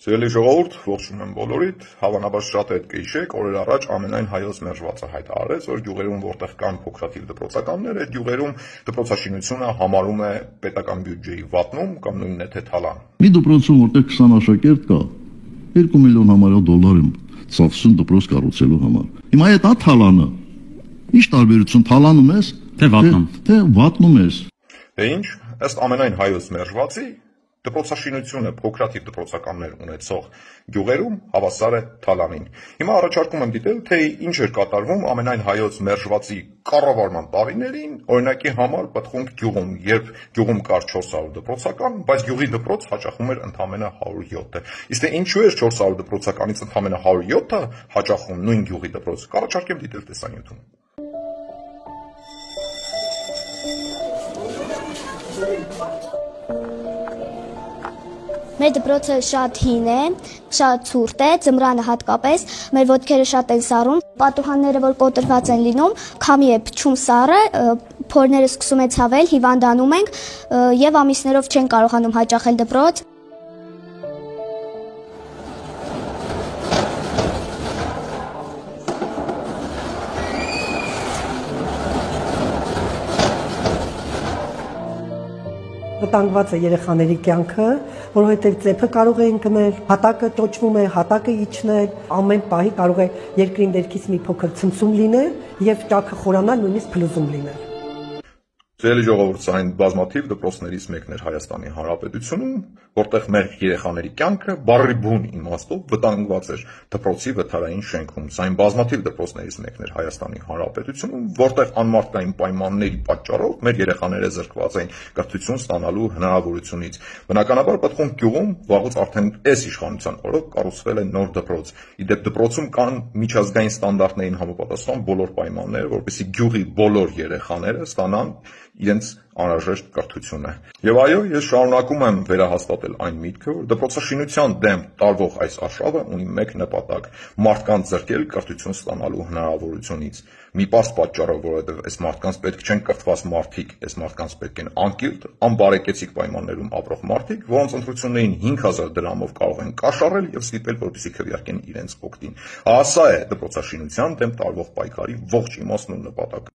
Սիրելի ժողովուրդ, ողջունում եմ բոլորիդ, հավանաբար շատ հետ կհիշեք, օրեր առաջ ամենայն հայոց մերժվածը հայտարարեց, որ գյուղերում որտեղ կան փոքրաթիվ դպրոցականներ, այդ գյուղերում դպրոցաշինությունը համարում է պետական բյուջեի վատնում կամ նույնն է թե թալան։ Մի դպրոցում որտեղ 20 աշակերտ կա, 2 միլիոն համարյա դոլար եմ ծախսում դպրոց կառուցելու համար։ Հիմա այդ թալանը, ի՞նչ տարբերություն թալանում ես, թե վատնում ես։ Դե ինչ, ըստ ամենայն հայոց մերժվածի դպրոցաշինությունը փոքրաթիվ դպրոցականներ ունեցող գյուղերում հավասար է թալանին։ Հիմա առաջարկում եմ դիտել, թե ինչ էր կատարվում ամենայն հայոց մերժվածի կառավարման տարիներին, օրինակի համար Պտղունք գյուղում, երբ գյուղում կար 400 դպրոցական, բայց գյուղի դպրոց հաճախում էր ընդամենը 107-ը։ Իսկ թե ինչու էր 400 դպրոցականից ընդամենը 107-ը հաճախում նույն գյուղի դպրոց, կառաջարկեմ դիտել տեսանյութում։ Մեր դպրոցը շատ հին է, շատ ցուրտ է, ձմռանը հատկապես, մեր ոտքերը շատ են սառում, պատուհանները որ կոտրված են լինում, քամի է փչում սառը, փորները սկսում է ցավել, հիվանդանում ենք եւ ամիսներով չեն կարողանում հաճախել դպրոց։ Վտանգված է երեխաների կյանքը, որովհետև ծեփը կարող է ընկնել, հատակը ճոճվում է, հատակը իջնել, ամեն պահի կարող է երկրի ներքից մի փոքր ցնցում լինել եւ ճաքը խորանալ, նույնիսկ փլուզում լինել։ Սիրելի ժողովուրդ, սա այն բազմաթիվ դպրոցներից մեկն էր Հայաստանի Հանրապետությունում, որտեղ մեր երեխաների կյանքը բառի բուն իմաստով վտանգված էր դպրոցի վթարային շենքում։ Սա այն բազմաթիվ դպրոցներից մեկն էր Հայաստանի Հանրապետությունում, որտեղ անմարդկային պայմանների պատճառով մեր երեխաները զրկված էին կրթություն ստանալու հնարավորությունից։ Բնականաբար Պտղունք գյուղում վաղուց արդեն այս իշխանության օրոք կառուցվել է նոր դպրոց։ Իդեպ դպրոցում կան միջազգային ստանդարտներին համապատասխան բոլոր պայմանները, որպեսզի գյուղի բոլոր երեխաները ստանան իրենց անհրաժեշտ կրթությունը։ Եվ այո, ես շարունակում եմ վերահաստատել այն միտքը, որ դպրոցաշինության դեմ տարվող այս արշավը ունի մեկ նպատակ՝ մարդկանց զրկել կրթություն ստանալու հնարավորությունից։ Մի պարզ պատճառով, որովհետև այս մարդկանց պետք չեն կրթված մարդիկ, այս մարդկանց պետք են անկիրթ, անբարեկեցիկ պայմաններում ապրող մարդիկ, որոնց ընտրություններին 5000 դրամով կարող են կաշառել եւ ստիպել, որպեսզի քվեարկեն իրենց օգտին։ Սա է դպրոցաշինության դեմ տարվող պայքարի ողջ իմաստն ու նպատակը։